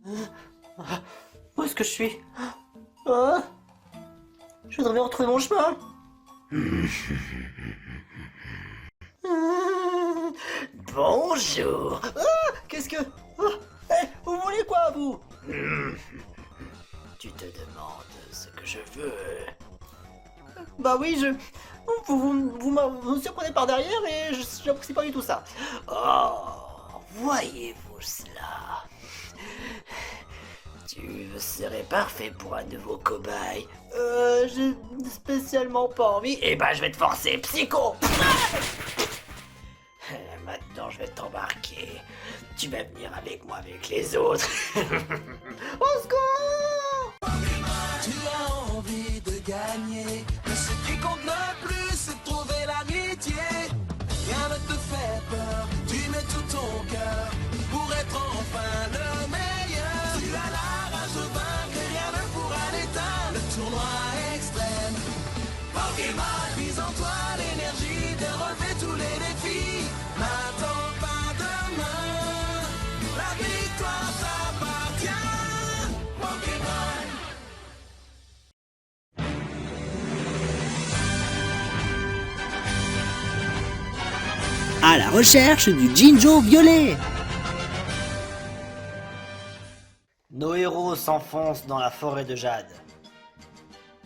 Où est-ce que je suis? Ah, je devrais retrouver mon chemin. Bonjour. Qu'est-ce que... vous voulez quoi, vous? Tu te demandes ce que je veux. Bah oui, vous me surprenez par derrière et j'apprécie pas du tout ça. Oh, voyez-vous cela? Tu serais parfait pour un nouveau cobaye. J'ai spécialement pas envie. Eh ben, je vais te forcer, psycho. Maintenant, je vais t'embarquer. Tu vas venir avec moi, avec les autres. Au secours! Tu as envie de gagner, mais ce qui compte le plus, c'est de trouver l'amitié. Rien ne te fait peur, tu mets tout ton cœur pour être enfin le meilleur. Tu as la rage de vaincre et rien ne pourra l'éteindre. Le tournoi extrême, Pokémon, mise en toi l'énergie de relever tous les défis. N'attends pas demain, la victoire t'appartient. Pokémon. À la recherche du Jinjo violet. Nos héros s'enfoncent dans la forêt de jade.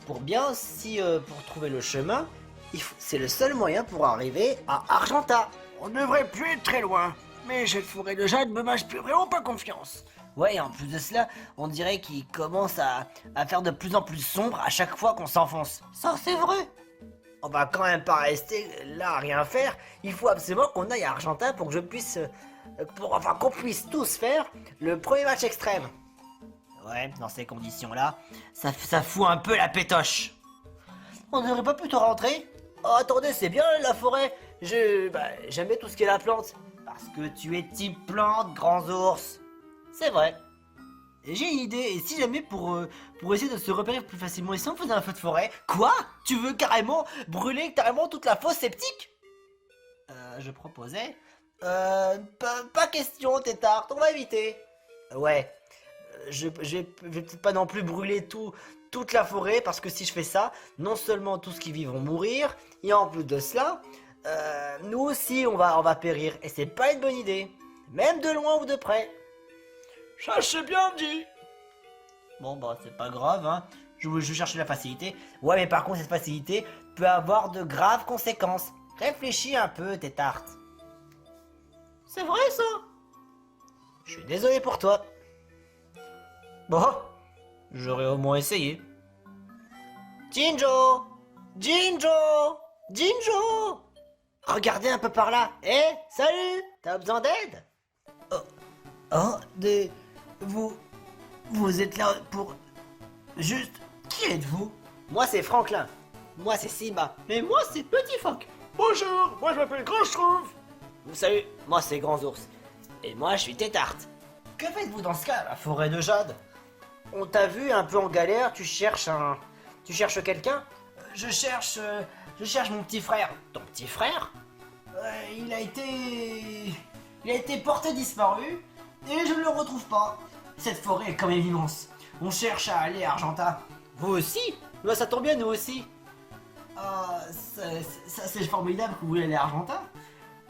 Pour trouver le chemin, c'est le seul moyen pour arriver à Argenta. On devrait plus être très loin, mais cette forêt de jade me m'inspire vraiment pas confiance. Ouais, en plus de cela, on dirait qu'il commence à faire de plus en plus sombre à chaque fois qu'on s'enfonce. Ça, c'est vrai. On va quand même pas rester là à rien faire. Il faut absolument qu'on aille à Argenta pour que je puisse... qu'on puisse tous faire le premier match extrême. Ouais, dans ces conditions-là, ça fout un peu la pétoche. On devrait pas plutôt rentrer? Oh, attendez, c'est bien la forêt. J'aime bien tout ce qui est la plante. Parce que tu es type plante, grands ours. C'est vrai. J'ai une idée, et si jamais pour essayer de se repérer plus facilement, et si on faisait un feu de forêt? Quoi? Tu veux carrément brûler toute la fosse septique? Je proposais... pas question, tétard, on va éviter. Ouais. Je vais peut-être pas non plus brûler toute la forêt, parce que si je fais ça, non seulement tous qui vivent vont mourir, et en plus de cela, nous aussi on va périr, et c'est pas une bonne idée, même de loin ou de près. Ça c'est bien dit. Bon bah c'est pas grave, hein, je cherchais la facilité. Ouais, mais par contre cette facilité peut avoir de graves conséquences. Réfléchis un peu, tes tartes. C'est vrai ça? Je suis désolé pour toi. Bon, j'aurais au moins essayé. Jinjo! Jinjo! Jinjo! Regardez un peu par là. Salut! T'as besoin d'aide? Vous êtes là pour... Juste... Qui êtes-vous? Moi c'est Franklin. Moi c'est Simba. Mais moi c'est Petit Phoque. Bonjour, moi je m'appelle Grand Schtroumpf. Vous savez, moi c'est Grand Ours. Et moi je suis Tétarte. Que faites-vous dans ce cas, la forêt de jade? On t'a vu un peu en galère, tu cherches quelqu'un? Je cherche mon petit frère. Ton petit frère? Il a été porté disparu et je ne le retrouve pas. Cette forêt est quand même immense. On cherche à aller à Argenta. Vous aussi? Bah, ça tombe bien, nous aussi. Ça c'est formidable que vous voulez aller à Argenta.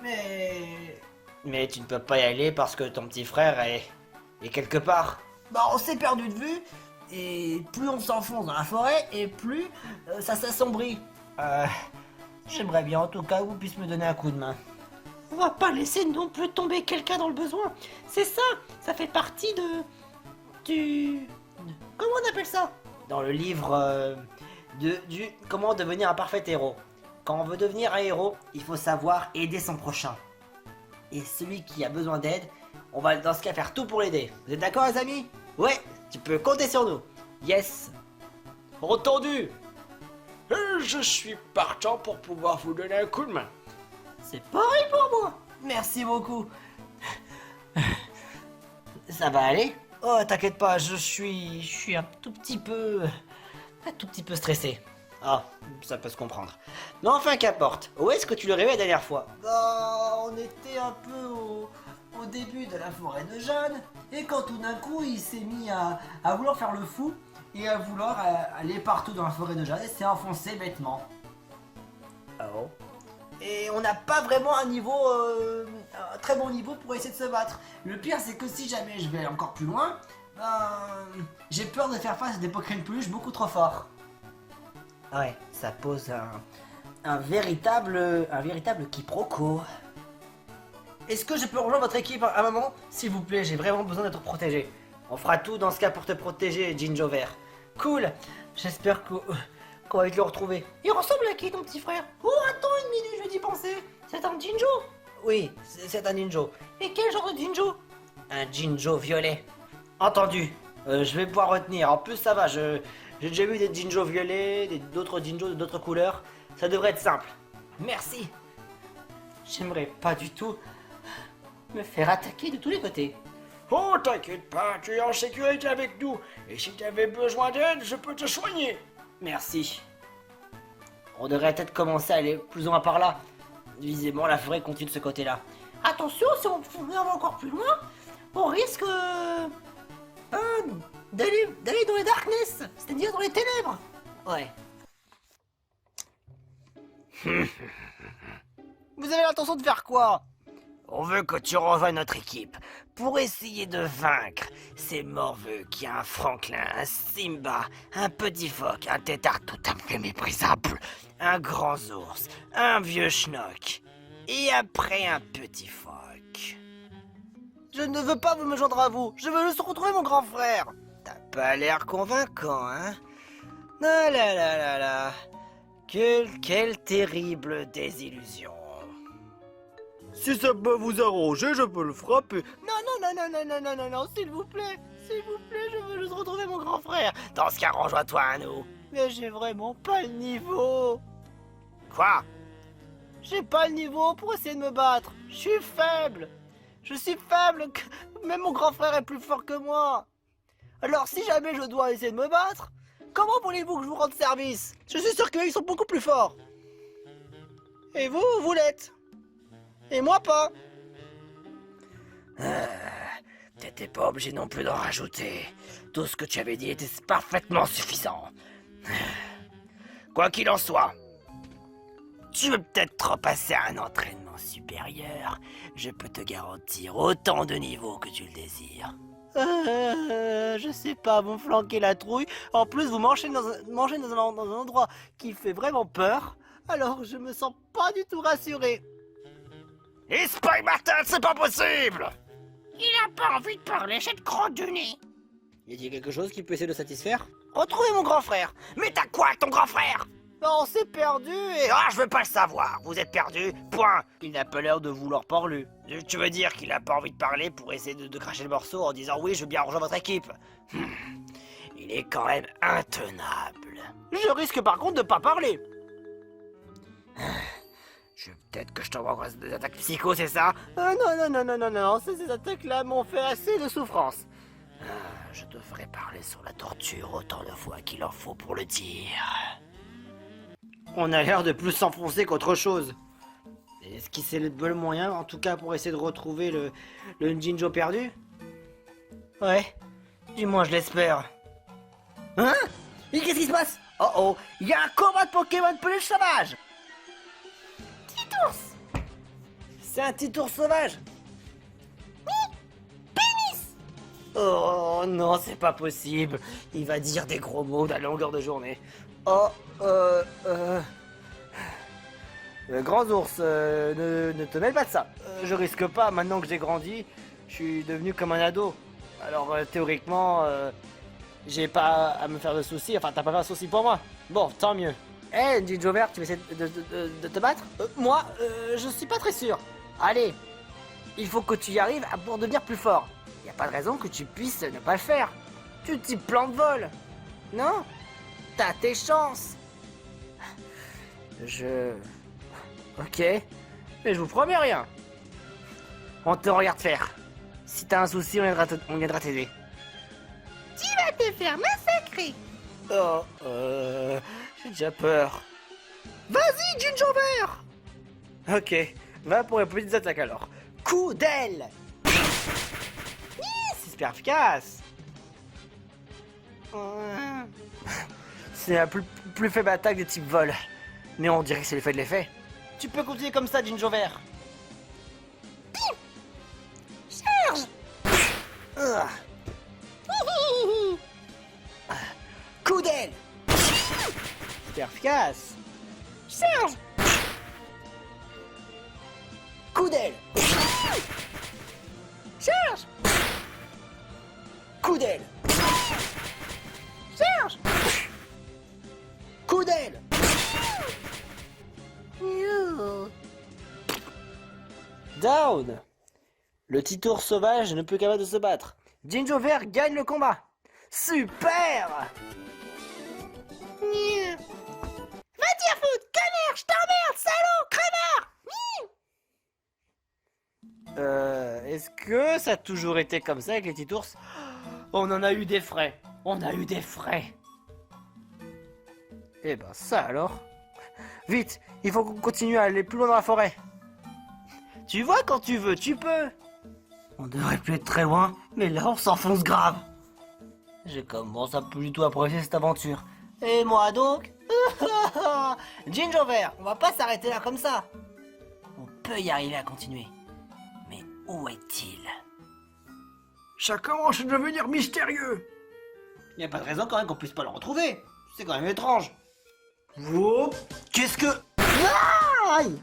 Mais tu ne peux pas y aller parce que ton petit frère est quelque part. Bah on s'est perdu de vue, et plus on s'enfonce dans la forêt, et plus ça s'assombrit. J'aimerais bien en tout cas que vous puissiez me donner un coup de main. On va pas laisser non plus tomber quelqu'un dans le besoin. C'est ça, ça fait partie comment on appelle ça? Dans le livre du comment devenir un parfait héros. Quand on veut devenir un héros, il faut savoir aider son prochain. Et celui qui a besoin d'aide, on va dans ce cas faire tout pour l'aider. Vous êtes d'accord les amis? Ouais, tu peux compter sur nous. Yes. Entendu. Je suis partant pour pouvoir vous donner un coup de main. C'est pareil pour moi. Merci beaucoup. Ça va aller? Oh, t'inquiète pas, je suis un tout petit peu stressé. Ah, ça peut se comprendre. Mais enfin, qu'importe. Où est-ce que tu le rêvais la dernière fois? On était un peu au début de la forêt de jade, et quand tout d'un coup il s'est mis à vouloir faire le fou, et à vouloir aller partout dans la forêt de jade, et s'est enfoncé bêtement. Oh. Et on n'a pas vraiment un niveau, un très bon niveau pour essayer de se battre. Le pire c'est que si jamais je vais encore plus loin, j'ai peur de faire face à des Pokémon peluches beaucoup trop forts. Ouais, ça pose un véritable quiproquo. Est-ce que je peux rejoindre votre équipe à un moment? S'il vous plaît, j'ai vraiment besoin d'être protégé. On fera tout dans ce cas pour te protéger, Jinjo Vert. Cool. J'espère qu'on va vite le retrouver. Il ressemble à qui ton petit frère? Oh, attends une minute, je vais d'y penser. C'est un Jinjo? Oui, c'est un Jinjo. Et quel genre de Jinjo? Un Jinjo violet. Entendu. Je vais pouvoir retenir. En plus, ça va, j'ai déjà vu des Jinjo violets, d'autres Jinjo de d'autres couleurs. Ça devrait être simple. Merci. J'aimerais pas du tout me faire attaquer de tous les côtés. Oh, t'inquiète pas, tu es en sécurité avec nous. Et si tu avais besoin d'aide, je peux te soigner. Merci. On devrait peut-être commencer à aller plus ou moins par là. Visiblement, la forêt continue de ce côté-là. Attention, si on va encore plus loin, on risque d'aller dans les darkness, c'est-à-dire dans les ténèbres. Ouais. Vous avez l'intention de faire quoi? On veut que tu rejoignes notre équipe pour essayer de vaincre ces morveux qui a un Franklin, un Simba, un petit phoque, un tétard tout un peu méprisable, un grand ours, un vieux schnock et après un petit phoque. Je ne veux pas me joindre à vous, je veux juste retrouver mon grand frère. T'as pas l'air convaincant, hein? Ah là là là là. Quelle terrible désillusion. Si ça peut vous arranger, je peux le frapper. Non, s'il vous plaît, je veux juste retrouver mon grand frère. Dans ce cas, rejoins-toi à nous. Mais j'ai vraiment pas le niveau. Quoi? J'ai pas le niveau pour essayer de me battre. Je suis faible. Même mon grand frère est plus fort que moi. Alors si jamais je dois essayer de me battre, comment voulez-vous que je vous rende service? Je suis sûr qu'ils sont beaucoup plus forts. Et vous l'êtes. Et moi pas. T'étais pas obligé non plus d'en rajouter. Tout ce que tu avais dit était parfaitement suffisant. Quoi qu'il en soit, tu veux peut-être repasser à un entraînement supérieur. Je peux te garantir autant de niveaux que tu le désires. Je sais pas, vous me flanquez la trouille. En plus, vous mangez dans un endroit qui fait vraiment peur. Alors, je me sens pas du tout rassuré. Et Spy Martin, c'est pas possible! Il a pas envie de parler, cette crotte du nez. Y a-t-il quelque chose qui peut essayer de satisfaire? Retrouvez mon grand frère. Mais t'as quoi, ton grand frère? On s'est perdu et... Ah, je veux pas le savoir, vous êtes perdu, point. Il n'a pas l'air de vouloir parler. Tu veux dire qu'il a pas envie de parler pour essayer de cracher le morceau en disant oui, je veux bien rejoindre votre équipe? Il est quand même intenable. Je risque par contre de pas parler. Peut-être que je t'envoie des attaques psycho, c'est ça? Non, ces attaques-là m'ont fait assez de souffrance. Je te ferai parler sur la torture autant de fois qu'il en faut pour le dire. On a l'air de plus s'enfoncer qu'autre chose. Est-ce qu'il c'est le bon moyen, en tout cas pour essayer de retrouver le Jinjo perdu? Ouais, du moins je l'espère. Hein? Et qu'est-ce qui se passe? Oh, il y a un combat de Pokémon peluche sauvage! C'est un petit ours sauvage. Pénis. Oh non, c'est pas possible. Il va dire des gros mots à longueur de journée. Grand ours, ne te mêle pas de ça. Je risque pas, maintenant que j'ai grandi, je suis devenu comme un ado. Alors théoriquement, j'ai pas à me faire de soucis, enfin t'as pas faire de soucis pour moi. Bon, tant mieux. Jinjo Vert, tu veux essayer de te battre? Moi, je suis pas très sûr. Allez, il faut que tu y arrives pour devenir plus fort. Y a pas de raison que tu puisses ne pas le faire. Tu t'y plantes vol. Non? T'as tes chances. Ok, mais je vous promets rien. On te regarde faire. Si t'as un souci, on viendra t'aider. Tu vas te faire massacrer. J'ai déjà peur. Vas-y, Jinjo Vert. Ok, va pour les petites attaques alors. Coup d'aile. super efficace. C'est la plus faible attaque de type vol. Mais on dirait que c'est l'effet de l'effet. Tu peux continuer comme ça, Jinjo Vert. Charge. Coup d'aile. Super efficace. Charge. Coup d'aile. Charge. Coup d'aile. Charge. Coup d'aile. Down. Le petit ours sauvage ne peut capable de se battre. Jinjo Vert gagne le combat. Super. Va dire foot, connard, je t'emmerde, salaud, crevard. Est-ce que ça a toujours été comme ça avec les petits ours? On en a eu des frais. On a eu des frais. Eh ben ça alors. Vite, il faut qu'on continue à aller plus loin dans la forêt. Tu vois, quand tu veux, tu peux. On devrait plus être très loin, mais là on s'enfonce grave. Je commence à plus du tout apprécier cette aventure. Et moi donc? Jinjo Vert, on va pas s'arrêter là comme ça. On peut y arriver à continuer. Mais où est-il? Ça commence à devenir mystérieux. Y a pas de raison quand même qu'on puisse pas le retrouver. C'est quand même étrange. Oh, qu'est-ce que... Aïe!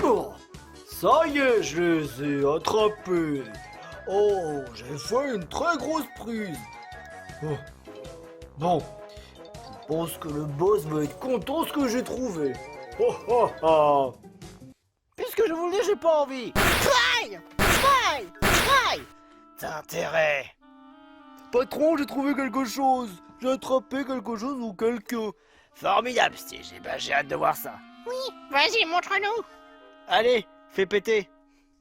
Oh, ça y est, je les ai attrapés. Oh, j'ai fait une très grosse prise. Oh. Bon, je pense que le boss va être content de ce que j'ai trouvé. Oh, oh, oh. Puisque je vous le dis, j'ai pas envie. Try. Try. Try. T'as intérêt. Patron, j'ai trouvé quelque chose. J'ai attrapé quelque chose ou quelqu'un. Formidable, Stige. Eh ben, j'ai hâte de voir ça. Oui, vas-y, montre-nous. Allez, fais péter.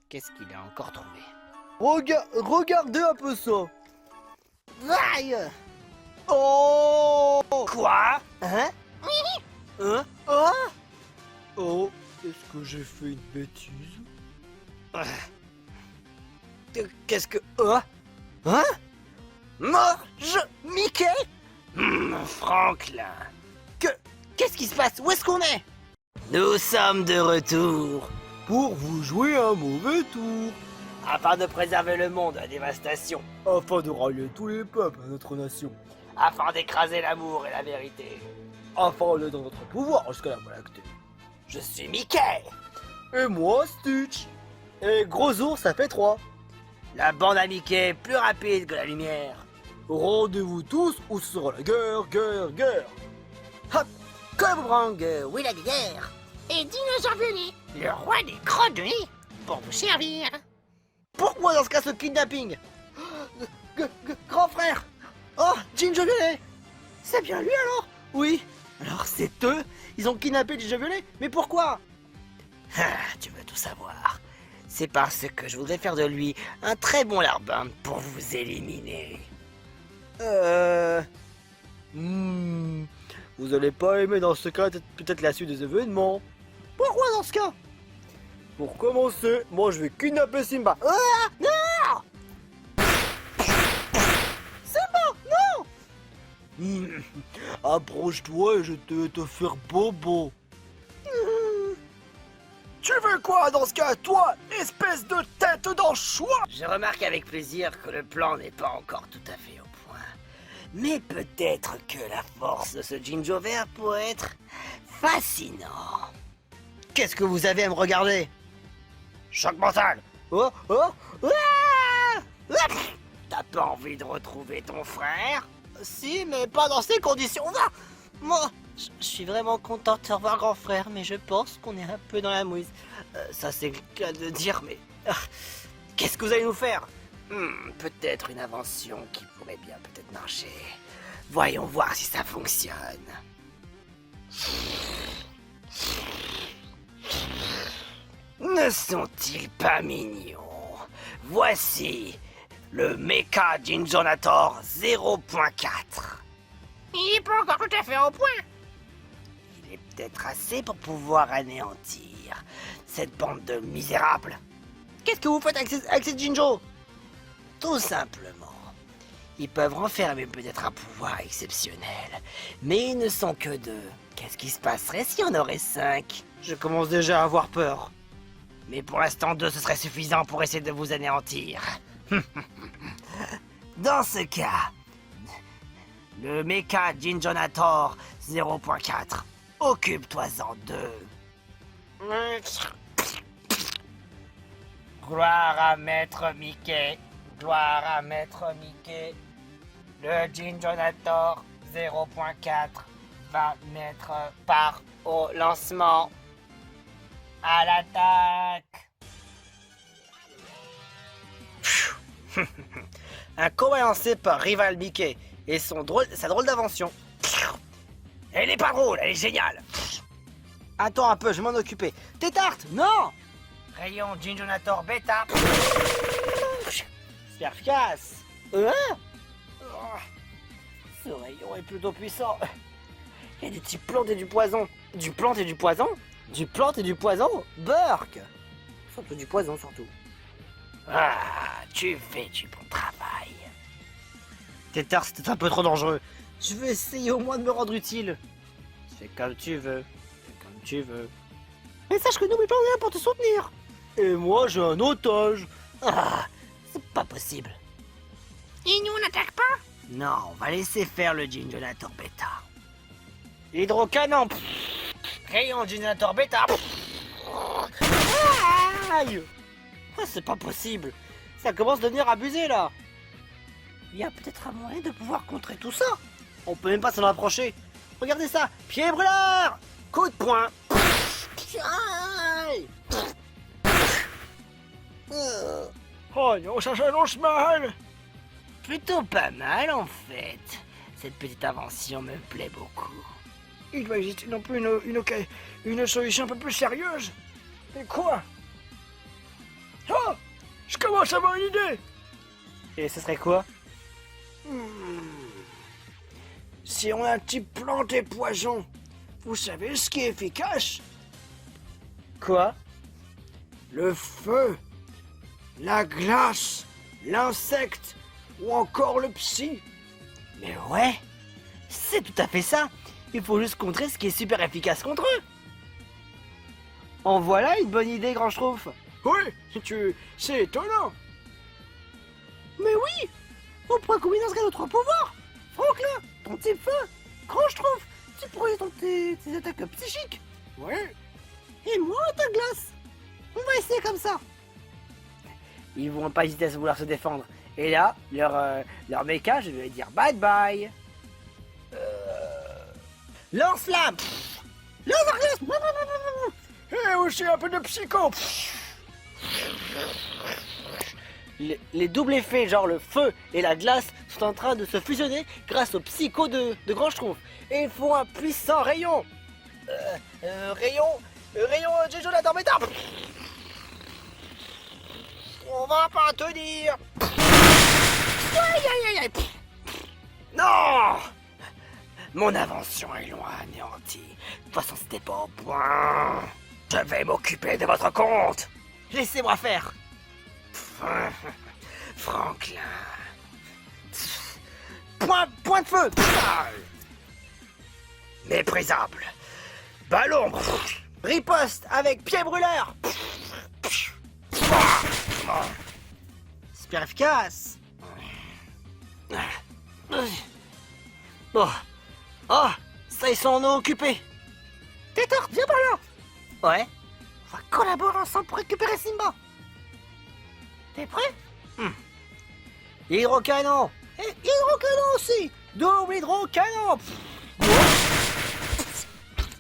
Qu'est-ce qu'il a encore trouvé? Regardez un peu ça. Aïe. Oh! Quoi? Hein? Hein? Ah! Oh, est-ce que j'ai fait une bêtise? Qu'est-ce que... Hein? Mickey? Franklin. Qu'est-ce qui se passe? Où est-ce qu'on est? Nous sommes de retour. Pour vous jouer un mauvais tour. Afin de préserver le monde de la dévastation. Afin de rallier tous les peuples à notre nation. Afin d'écraser l'amour et la vérité. Afin d'être dans notre pouvoir jusqu'à la Voie lactée. Je suis Mickey. Et moi, Stitch. Et Gros Ours, ça fait 3. La bande à Mickey plus rapide que la lumière. Rendez-vous tous où sera la guerre, guerre, guerre. Hop, Cobbrang, oui la guerre. Et Dinosaure Violet, le roi des crottes de nez, pour vous servir. Pourquoi dans ce cas ce kidnapping? Grand frère. Oh, Jinjo Violet. C'est bien lui alors? Oui. Alors c'est eux? Ils ont kidnappé Jinjo Violet? Mais pourquoi? Tu veux tout savoir. C'est parce que je voudrais faire de lui un très bon larbin pour vous éliminer. Vous allez pas aimer dans ce cas peut-être la suite des événements. Pourquoi dans ce cas? Pour commencer, moi je vais kidnapper Simba. Ah non! Simba, non! Approche-toi et je vais te faire bobo. Tu veux quoi dans ce cas, toi, espèce de tête d'anchois? Je remarque avec plaisir que le plan n'est pas encore tout à fait au point. Mais peut-être que la force de ce Jinjo Vert pourrait être fascinant. Qu'est-ce que vous avez à me regarder? Choc mental. Oh, T'as pas envie de retrouver ton frère? Si, mais pas dans ces conditions. Moi, je suis vraiment content de te revoir, grand frère, mais je pense qu'on est un peu dans la mouise. Ça, c'est le cas de dire, mais... qu'est-ce que vous allez nous faire? Peut-être une invention qui pourrait bien peut-être marcher. Voyons voir si ça fonctionne. Ne sont-ils pas mignons? Voici le Mecha Jinjonator 0.4. Il est pas encore tout à fait au point. Il est peut-être assez pour pouvoir anéantir cette bande de misérables. Qu'est-ce que vous faites avec ces Jinjo? Tout simplement. Ils peuvent renfermer peut-être un pouvoir exceptionnel, mais ils ne sont que 2. Qu'est-ce qui se passerait si on aurait 5? Je commence déjà à avoir peur. Mais pour l'instant 2 ce serait suffisant pour essayer de vous anéantir. Dans ce cas, le mecha Jinjonator 0.4, occupe-toi-en 2. Gloire à Maître Mickey, gloire à Maître Mickey. Le Jinjonator 0.4 va mettre part au lancement. À l'attaque. Un combat lancé par Rival Mickey et sa drôle d'invention. Elle est pas drôle, elle est géniale. Attends un peu, je vais m'en occuper. Tétarte, non! Rayon Jinjonator Beta. C'est efficace. Ce rayon est plutôt puissant. Il y a du type plante et du poison. Du plante et du poison? Du plante et du poison? Burk! Surtout du poison, surtout. Ah, tu fais du bon travail. Tétard, c'était un peu trop dangereux. Je vais essayer au moins de me rendre utile. Fais comme tu veux. Fais comme tu veux. Mais sache que n'oublie pas, on est là pour te soutenir. Et moi, j'ai un otage. Ah, c'est pas possible. Et nous, on n'attaque pas? Non, on va laisser faire le Jinjonator Beta. Hydrocanon. Rayon Jinjonator Beta. Aïe! Ah, c'est pas possible. Ça commence à devenir abusé, là. Il y a peut-être un moyen de pouvoir contrer tout ça. On peut même pas s'en approcher. Regardez ça. Pied brûleur. Coup de poing. Aïe! Oh non, ça s'annonce mal. Plutôt pas mal en fait. Cette petite invention me plaît beaucoup. Il doit exister non plus une solution un peu plus sérieuse. Et quoi? Oh! Je commence à avoir une idée. Et ce serait quoi? Si on a un type plante et poison, vous savez ce qui est efficace? Quoi? Le feu, la glace, l'insecte ou encore le psy. Mais ouais, c'est tout à fait ça. Il faut juste contrer ce qui est super efficace contre eux. En voilà une bonne idée, Grand Schtroumpf. Oui, c'est étonnant. Mais oui, on pourrait combiner dans ce cas notre pouvoir. Franklin, ton type feu. Grand Schtroumpf, tu pourrais tenter tes attaques psychiques. Ouais. Et moi, ta glace. On va essayer comme ça. Ils vont pas hésiter à vouloir se défendre. Et là, leur mecha, je vais dire bye bye. Lance-flamme. Lance-glace. Et aussi un peu de psycho. Les doubles effets, genre le feu et la glace, sont en train de se fusionner grâce au psycho de Grand Schtroumpf. Et ils font un puissant rayon. Rayon Jinjonator Beta. On va pas tenir. Aïe, aïe, aïe. Non! Mon invention est loin anéantie. De toute façon, c'était pas au point. Je vais m'occuper de votre compte. Laissez-moi faire. Franklin. Point de feu. Méprisable. Ballon. Riposte avec pied brûleur. Super efficace. Oh, ça ils sont en occupés. Tétard, viens par là. Ouais. On va collaborer ensemble pour récupérer Simba. T'es prêt? Hydrocanon. Et hydrocanon aussi. Double hydrocanon.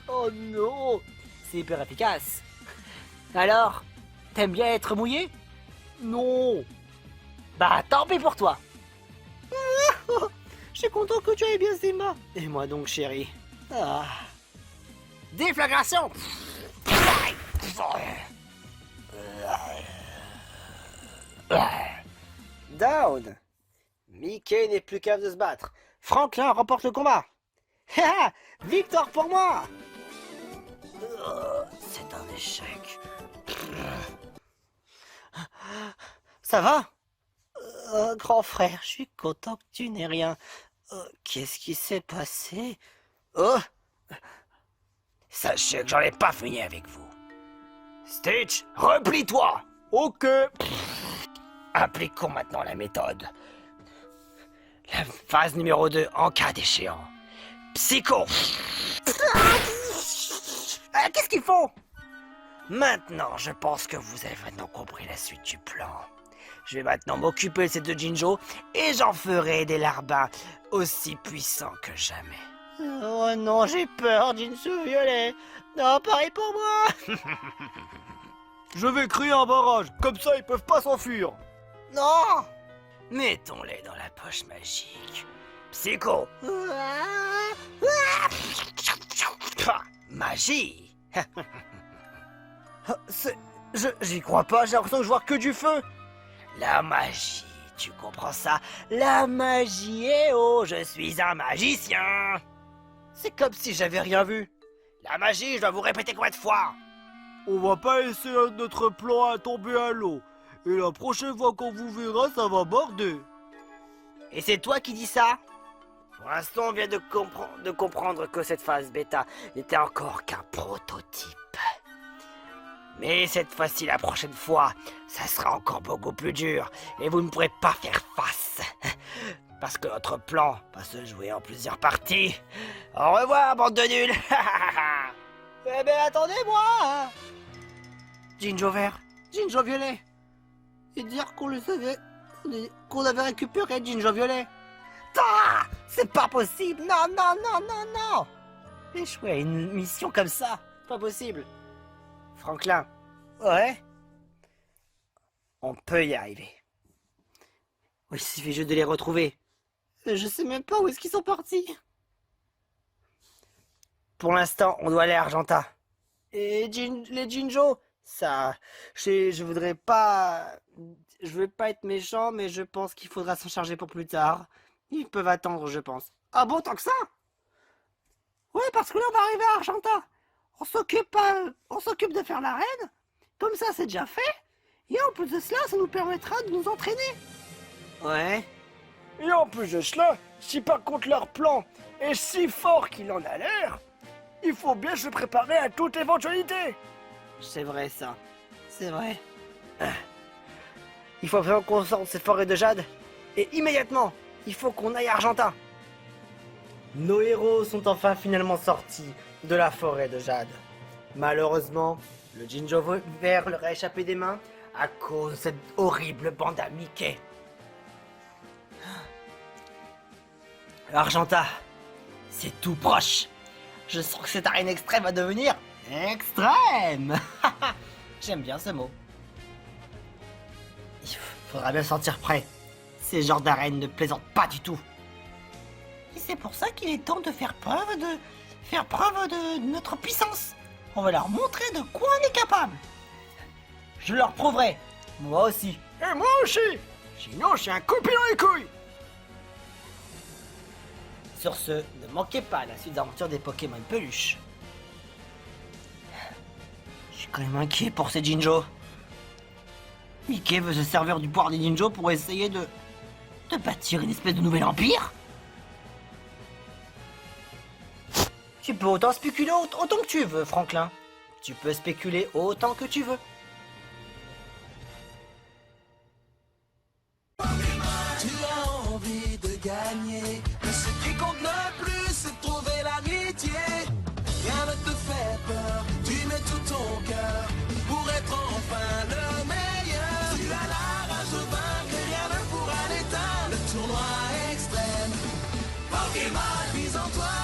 Oh non. C'est hyper efficace. Alors, t'aimes bien être mouillé? Non. Bah tant pis pour toi. Je suis content que tu ailles bien Simba. Et moi donc chérie. Ah. Déflagration. Down. Mickey n'est plus capable de se battre. Franklin remporte le combat. Victoire pour moi. C'est un échec. Ça va? Grand frère, je suis content que tu n'aies rien. Qu'est-ce qui s'est passé? Oh! Sachez que j'en ai pas fini avec vous. Stitch, replie-toi. Ok. Appliquons maintenant la méthode. La phase numéro 2 en cas d'échéant. Psycho. Qu'est-ce qu'ils font? Maintenant, je pense que vous avez maintenant compris la suite du plan. Je vais maintenant m'occuper de ces deux Jinjo et j'en ferai des larbins aussi puissants que jamais. Oh non, j'ai peur, Jinjo violet. Non, pareil pour moi. Je vais créer un barrage, comme ça ils peuvent pas s'enfuir. Non. Mettons-les dans la poche magique. Psycho. Pah, magie. J'y crois pas, j'ai l'impression que je vois que du feu. La magie, tu comprends ça? La magie, eh oh, je suis un magicien. C'est comme si j'avais rien vu. La magie, je dois vous répéter combien de fois? On va pas laisser notre plan à tomber à l'eau. Et la prochaine fois qu'on vous verra, ça va border. Et c'est toi qui dis ça? Pour l'instant, on vient de comprendre que cette phase bêta n'était encore qu'un prototype. Mais cette fois-ci, la prochaine fois, ça sera encore beaucoup plus dur et vous ne pourrez pas faire face. Parce que notre plan va se jouer en plusieurs parties. Au revoir, bande de nuls. Eh ben attendez-moi, hein. Jinjo vert, Jinjo violet. Et dire qu'on le savait, qu'on avait récupéré Jinjo violet. Ah, c'est pas possible. Non, non, non, non, non. Échouer à une mission comme ça, c'est pas possible. Franklin. Ouais. On peut y arriver. Oui, il suffit juste de les retrouver. Je sais même pas où est-ce qu'ils sont partis. Pour l'instant, on doit aller à Argenta. Et les Jinjo, ça... Je voudrais pas... Je veux pas être méchant, mais je pense qu'il faudra s'en charger pour plus tard. Ils peuvent attendre, je pense. Ah bon, tant que ça? Ouais, parce que là, on va arriver à Argenta. On s'occupe de faire l'arène. Comme ça, c'est déjà fait. Et en plus de cela, ça nous permettra de nous entraîner. Ouais. Et en plus de cela, si par contre leur plan est si fort qu'il en a l'air, il faut bien se préparer à toute éventualité. C'est vrai, ça. C'est vrai. Il faut vraiment qu'on sorte de ces forêts de jade. Et immédiatement, il faut qu'on aille à Argenta. Nos héros sont enfin finalement sortis de la forêt de jade. Malheureusement, le Jinjo vert leur a échappé des mains à cause de cette horrible bande à Mickey. Argenta, c'est tout proche. Je sens que cette arène extrême va devenir extrême. J'aime bien ce mot. Il faudra bien se sentir prêt. Ces genres d'arènes ne plaisantent pas du tout. Et c'est pour ça qu'il est temps de faire preuve de notre puissance. On va leur montrer de quoi on est capable. Je leur prouverai. Moi aussi. Et moi aussi. Sinon, j'ai un coup de pied dans les couilles. Sur ce, ne manquez pas la suite d'aventure des Pokémon peluches. Je suis quand même inquiet pour ces Jinjo. Mickey veut se servir du pouvoir des Jinjo pour essayer de bâtir une espèce de nouvel empire. Tu peux autant spéculer autant que tu veux, Franklin. Tu peux spéculer autant que tu veux. Tu as envie de gagner, mais ce qui compte le plus, c'est de trouver l'amitié. Rien ne te fait peur, tu mets tout ton cœur pour être enfin le meilleur. Tu as la rage de vaincre et rien ne pourra l'éteindre. Le tournoi extrême, Pokémon vise en toi.